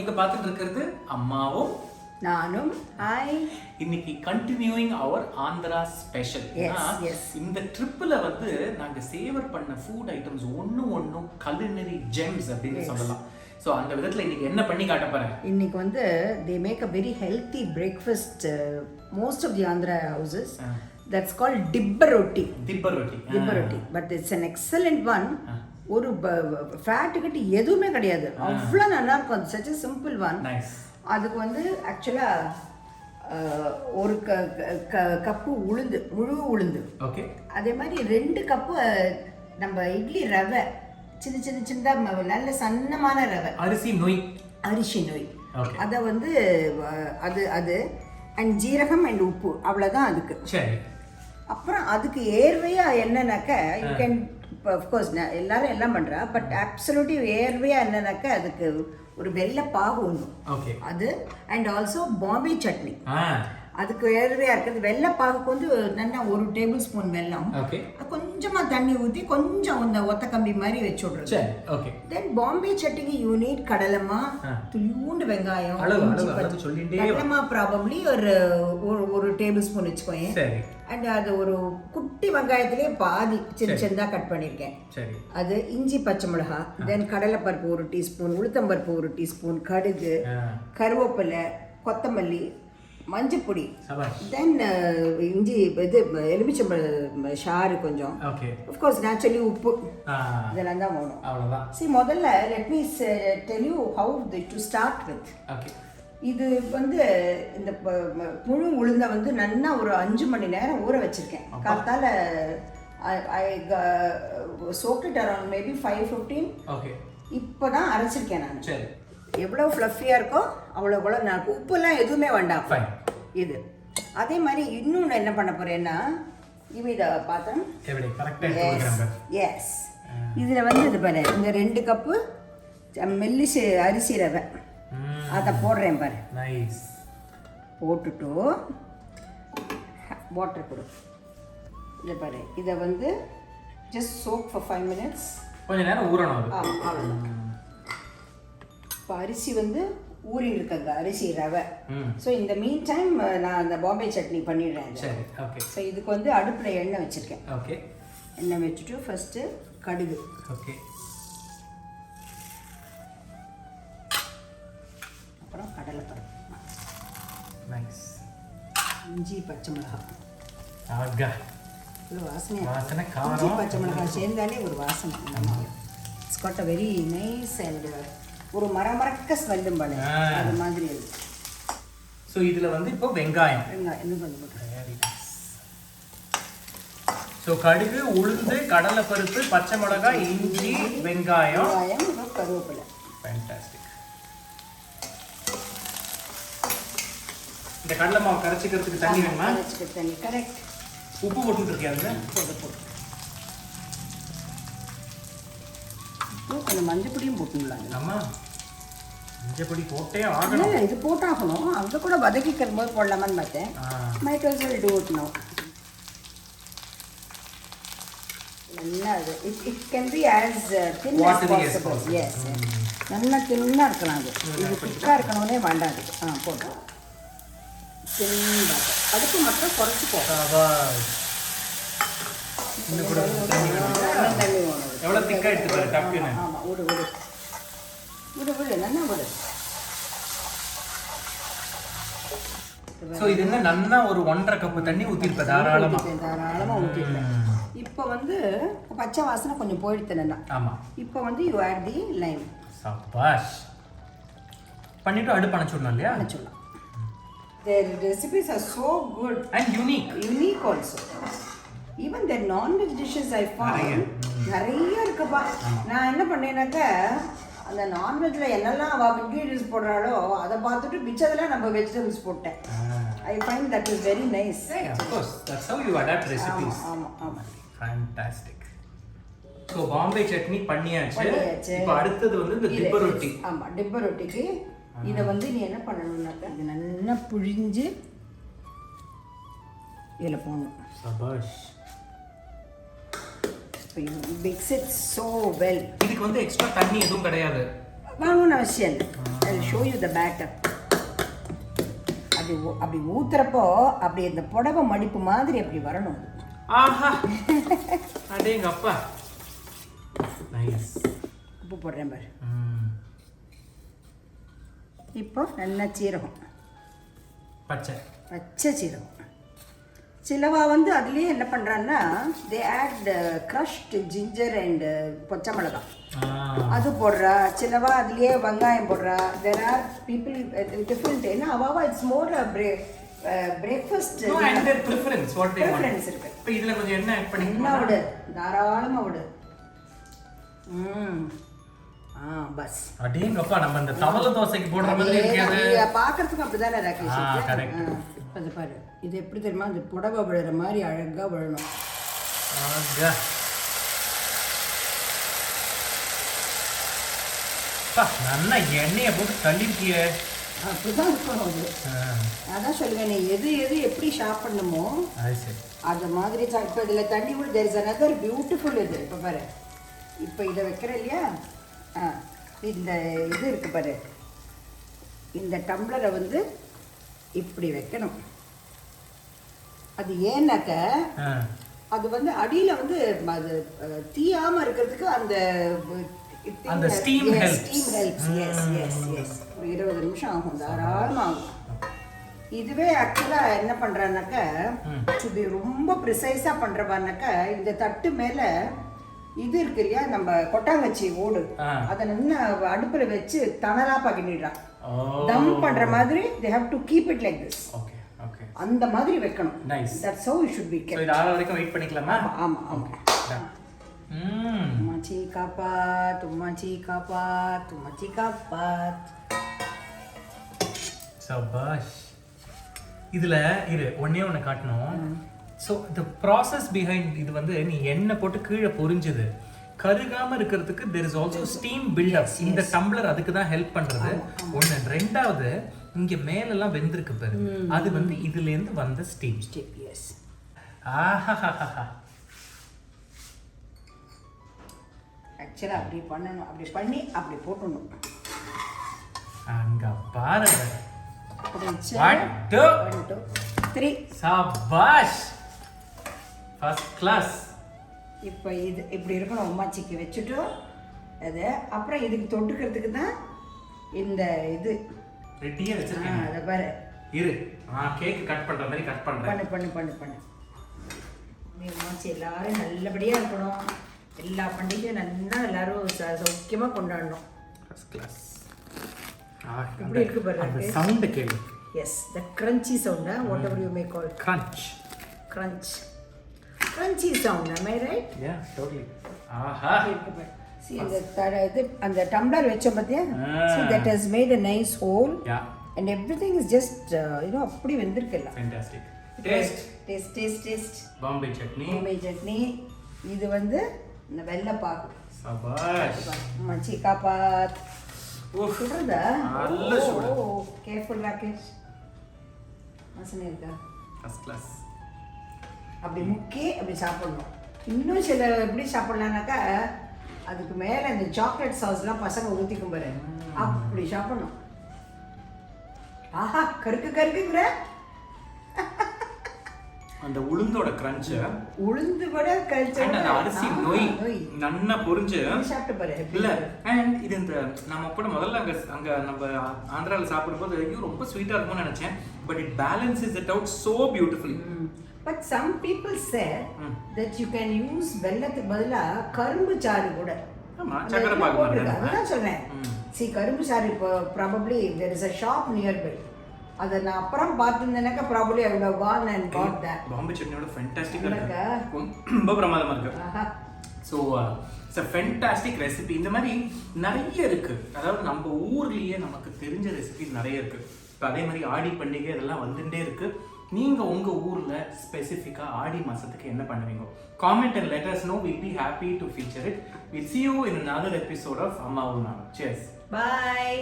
நீங்க பார்த்துட்டு இருக்கிறது அம்மாவும் நானும். ஹாய். இன்னைக்கு கண்டினியூயிங் அவர் ஆந்திரா ஸ்பெஷல். இந்த ட்ரிப்பில் வந்து நாங்கள் சேவர் பண்ண ஃபுட் ஐட்டம்ஸ் ஒன்றும் culinary gems அப்படின்னு சொல்லலாம். ஸோ அந்த விதத்தில் இன்னைக்கு என்ன பண்ணி காட்ட போறேன்? இன்னைக்கு வந்து they make a very healthy breakfast. Most of the Andhra houses. That's called Dibba Rotti. Dibba Rotti. Dibba Rotti. But it's an excellent one. ஒரு ஃபேட் கிட்ட எதுவுமே கிடையாது, அவ்வளோ நல்லா இருக்கும். Such a simple one. Nice. அதுக்கு வந்து ஆக்சுவலாக ஒரு கப்பு உளுந்து, முழு உளுந்து. ஓகே. அதே மாதிரி 2 கப்பு நம்ம இட்லி ரவை, சின்னதாக நல்ல சன்னமான ரவை, அரிசி நொய். அதை வந்து அது அண்ட் ஜீரகம் அண்ட் உப்பு, அவ்வளோதான் அதுக்கு. சரி. அப்புறம் அதுக்கு ஏர்வையாக என்னன்னாக்கா யூ கேன் இப்போ அஃப்கோர்ஸ் எல்லாரும் எல்லாம் பண்ணுறா, பட் அப்சல்யூட்லி ஏர்வையாக என்னன்னாக்கா அதுக்கு ஒரு வெள்ளை பாகு ஒன்று, அது அண்ட் ஆல்சோ பாம்பே சட்னி. அதுக்கு ஏர்வையாக இருக்குது. வெள்ளை பாகுக்கு வந்து நல்லா 1 டேபிள் ஸ்பூன் வெல்லம், கொஞ்சமாக தண்ணி ஊற்றி கொஞ்சம் அந்த ஒத்த கம்பி மாதிரி வச்சு விட்றது. தென் பாம்பே சட்னிக்கு யூ நீட் கடலைமா, துளியூண்டு வெங்காயம், கடலைமா ப்ராபப்ளி ஒரு டேபிள் ஸ்பூன் வச்சுக்கோங்க. அண்ட் அது ஒரு குட்டி வெங்காயத்திலே பாதி சின்னதாக கட் பண்ணியிருக்கேன். அது இஞ்சி, பச்சை மிளகா, தென் கடலைப்பருப்பு 1 டீஸ்பூன், உளுத்தம்பருப்பு 1 டீஸ்பூன், கடுகு, கருவேப்பிலை, கொத்தமல்லி, மஞ்சப்பொடி, தென் இஞ்சி, இது எலுமிச்சம்பழ சாறு கொஞ்சம், ஆஃப்கோர்ஸ் நேச்சுரலி உப்பு, இதெல்லாம் தான் வேணும். சரி, முதல்ல let me tell you how to start with. இது வந்து இந்த முழு உளுந்தை வந்து நல்லா ஒரு 5 மணி நேரம் ஊற வச்சிருக்கேன். காத்தால ஐ soaked it around maybe 5-15. இப்போ தான் அரைச்சிருக்கேன் நான். எவ்வளோ ஃப்ளஃபியாக இருக்கோ அவ்வளோ நான் உப்புலாம் எதுவுமே வேண்டாம் இது. அதே மாதிரி இன்னும் நான் என்ன பண்ண போகிறேன்னா, இதை பாத்திரம் எஸ் இதில் வந்து இது பாரு, இந்த 2 கப்பு மெல்லிசு அரிசி ரவை அதை போடுறேன் பாரு. போட்டுட்டு வாட்டர் கொடு. இதை பாரு, இதை வந்து ஜஸ்ட் சோக் ஃபார் 5 minutes. கொஞ்ச நேரம் ஊறணும். அவ்வளோதான். இப்போ அரிசி வந்து ஊறி இருக்காங்க, அரிசி ரவை. ஸோ இந்த மீன் டைம் நான் அந்த பாம்பே சட்னி பண்ணிடுறேன். ஸோ இதுக்கு வந்து அடுப்பில் எண்ணெய் வச்சுருக்கேன். எண்ணெய் வச்சுட்டு ஃபஸ்ட்டு கடுகு, அப்புறம் கடலைப்பருப்பு, இஞ்சி, பச்சை மிளகாய். ஒரு வாசனை, இஞ்சி பச்சை மிளகாய் சேர்ந்தாலே ஒரு வாசனை. It's got a very nice and ஒரு மரமரக்க ஸ்மெல்லும் பண்ணு அது மாதிரி இருக்கு. ஸோ இதில் வந்து இப்போ வெங்காயம் இன்னும் கொஞ்சம் போட்டு. ஸோ கடுகு, உளுந்து, கடலைப்பருப்பு, பச்சை மிளகாய், இஞ்சி, வெங்காயம், கருவேப்பிலை. ஃபேண்டாஸ்டிக். இந்த கடலை மாவு கரைச்சிக்கிறதுக்கு தண்ணி வேணுமா? கரைச்சிக்கிறதுக்கு தண்ணி, கரெக்ட். உப்பு போட்டுருக்கியா? போட்டு கொஞ்சம் மஞ்சப்பொடியும் போட்டுங்களா? ஆமாம், மஞ்சப்பொடி போட்டே ஆகணும். இது போட்டாகணும். அங்கே கூட வதக்கிக்கிற போது போடலாமான்னு பார்த்தேன். Might also do it now. நல்லா அது it can be as thin as possible. Yes, நல்லா தின்னாக இருக்கலாம். அது இது திக்காக இருக்கணும்னே வேண்டாது. போட்டோம் தின்னாக. அதுக்கு மட்டும் குறைச்சி போட்டோம். எவ்வளோ திக்காக எடுத்துப்பாரு டக்குன்னு. ஆமாம், விடு நல்லா விடு. ஸோ இது என்ன நல்லா ஒரு 1.5 கப்பு தண்ணி ஊற்றிருப்பேன். தாராளமாக ஊற்றிருப்பேன். இப்போ வந்து பச்சை வாசனை கொஞ்சம் போயிடுத்துனா. ஆமாம். இப்போ வந்து யூ ஆட் தி லைம். சபாஷ். பண்ணிட்டு அடுப்பு அணைச்சிடணும் இல்லையா? அணைச்சிடலாம். Their recipes are so good and unique also. Even the non-veg dishes I found நிறைய இருக்குப்பா. நான் என்ன பண்ணேன்னாக்க அந்த நான்வெஜ்ல என்னெல்லாம் இன்க்ரீடியன்ஸ் போடுறாளோ அதை பார்த்துட்டு மிச்சதெல்லாம் நம்ம வெஜிடபிள்ஸ் போட்டேன். I find that is very nice. Yeah, of course. That's how you adapt recipes. ஆமா. Fantastic. So பாம்பே சட்னி பண்ணியாச்சு. இப்போ அடுத்தது வந்து இந்த டிப்பா ரொட்டி. ஆமா, டிப்பா ரொட்டிக்கு இதை வந்து நீ என்ன பண்ணணும்னாக்க இது நல்லா புழிஞ்சு இதில் போடணும். சபாஷ். You mix it so well. இதுக்கு வந்து எக்ஸ்ட்ரா தண்ணி எதுவும் கிடையாது. வாங்கணும்னு அவசியம் இல்லை. I will show you the batter. அப்படி ஊத்துறப்போ அப்படி இந்த புடவை மடிப்பு மாதிரி அப்படி வரணும். ஆஹா அடேங்கப்பா. நைஸ். உப்பு போடுறேன் பாரு. இப்போ நல்லா சீரகம், பச்சை சீரகம். சிலவா வந்து அதுலேயே என்ன பண்ணுறான்னா they add crushed ginger and பச்சை மிளகா அது போடுறா. சிலவா அதுலேயே வெங்காயம் போடுறா. There are people different. ஏன்னா அவாவா இட்ஸ் மோர் பிரேக்ஃபாஸ்ட் ப்ரிஃபரன்ஸ் இருக்கு. இப்போ இதில் கொஞ்சம் என்ன ஆட் பண்ணி என்ன விடு, தாராளமாக விடு. பஸ். அடேங்கப்பா, நம்ம இந்த தவளை தோசைக்கு போடுற மாதிரி இருக்காது. பார்க்கறதுக்கு அப்படிதானே ராகேஷ். அது பாரு, இது எப்படி தெரியுமா, அந்த புடவை விழுற மாதிரி அழகா விழணும். நல்லா எண்ணெயை போட்டு தள்ளிருக்கிய. அப்படிதான் இருக்கணும் அது. அதான் சொல்லுவேன், நீ எது எப்படி ஷாப் பண்ணுமோ அது மாதிரி. இப்போ இதில் தண்ணி விட there is another beautiful இது. இப்போ பாரு, இப்போ இதை வைக்கிறேன் இல்லையா, இந்த இது இருக்கு பாரு, இந்த டம்ளரை வந்து இப்படி வைக்கணும். அது ஏன்னாக்க அது வந்து அடியில வந்து அது தீயாம இருக்கிறதுக்கு அந்த steam helps. Yes yes yes. 20 நிமிஷம் ஆகும், தாராளமாக ஆகும். இதுவே ஆக்சுவலா என்ன பண்றான்னாக்க இது ரொம்ப ப்ரிசைஸா பண்றவான்னாக்க இந்த தட்டு மேல இது இருக்கு இல்லையா, நம்ம கொட்டாங்கச்சி ஓடு, அதை நின்று அடுப்புல வச்சு தணலா பண்ணிடுறான். தம் பண்ற மாதிரி they have to keep it like this. அந்த மாதிரி வைக்கணும். That's how it should be kept. இது ஆற வரைக்கும் வெயிட் பண்ணிக்கலாமா? ஆமா ஆமா. மச்சி காப்பாத், மச்சி காப்பாத், மச்சி காப்பாத். சபாஷ். இதுல இரு ஒண்ணே ஒண்ணு காட்டணும். ஸோ த ப்ராசஸ் பிஹைண்ட் இது வந்து நீ எண்ணெய் போட்டு கீழே பொரிஞ்சது கருகாம இருக்கிறதுக்கு there is also steam build up. இந்த டம்ளர் அதுக்கு தான் ஹெல்ப் பண்றது ஒண்ணு. ரெண்டாவது இங்க மேலெல்லாம் வெந்திருக்கு பாரு, அது வந்து இதுல இருந்து வந்த ஸ்டீம். எஸ். ஆஹாஹாஹா. ஆக்சுவலா அப்படி பண்ணணும், அப்படி பண்ணி அப்படி போடணும். அங்க பாருங்க. 1 2 3. சபாஷ், ஃபர்ஸ்ட் கிளாஸ். இப்போ இது இப்படி இருக்கணும். உமாச்சிக்கு வச்சுட்டு அது அப்புறம் இதுக்கு தொட்டுக்கிறதுக்கு தான் இந்த இது ரெடியா வச்சிருக்கேன். அத பாரு, இரு கேக் கட் பண்ற மாதிரி கட் பண்றேன். பண்ணு. நீ உமாச்சி எல்லாரும் நல்லபடியா இருக்கணும். எல்லா பண்டிகையும் நல்லா எல்லாரும் சௌக்கியமா கொண்டாடணும். First class. இப்படி இருக்கு பாரு, அந்த சவுண்ட் கேளு. Yes, the crunchy sound, whatever you may call it. Crunchy sound, am I right? Yeah, totally. Aha. See, and the tumbler vecha pathya, see that has made a nice hole. Yeah. And everything is just appadi vendirukalla. Fantastic. Taste. Bombay chutney. இது வந்து இந்த வெள்ளை பாகு. சபாஷ். மச்சி காப்பாத். சுடுறதா? நல்ல சுடு. கேர்ஃபுல் ராகேஷ். வாசனை இருக்கா? First class. அப்படி முக்கி அப்படி சாப்பிடணும். இன்னும் சில எப்படி சாப்பிடலாம்னாக்கா அதுக்கு மேலே இந்த சாக்லேட் சாஸ்லாம் பசங்க ஊற்றிக்கும் பாரு, அப்படி சாப்பிடணும். ஆஹா, கருக்குங்கிற அந்த உளுந்தோட கிரன்ச், உளுந்து விட கிரன்ச், அந்த அரிசி நோய் நன்னா பொரிஞ்சு சாப்பிட்டு பாரு. இல்ல, அண்ட் இது இந்த நம்ம கூட முதல்ல அங்க நம்ம ஆந்திராவில் சாப்பிடும்போது ஐயோ ரொம்ப ஸ்வீட்டா இருக்கும்னு நினைச்சேன். But it balances it out so beautifully. But some people say that you can use வெல்லத்துக்கு பதிலா கரும்பு சாறு கூட. ஆமா, சக்கரை பாகு மாதிரி. அதான் சொன்னேன். See, கரும்பு சாறு இப்போ probably there is a shop nearby. அதை நான் அப்புறம் பார்த்துருந்தேனாக்கா probably I would have gone and bought that. Bombay சட்னியோட ஃபேண்டாஸ்டிக்கா இருக்கு, ரொம்ப பிரமாதமா இருக்கு. So it's a fantastic recipe. இந்த மாதிரி நிறைய இருக்கு. அதாவது நம்ம ஊர்லயே நமக்கு தெரிஞ்ச ரெசிபி நிறைய இருக்கு. இப்போ அதே மாதிரி ஆடி பண்டிகை இதெல்லாம் வந்துட்டே இருக்கு. நீங்க உங்க ஊர்ல ஸ்பெசிஃபிக்கா ஆடி மாசத்துக்கு என்ன பண்ணுவீங்க? Comment and let us know. We'll be happy to feature it. We'll see you in another episode of Ammavum Naanum. Cheers. Bye.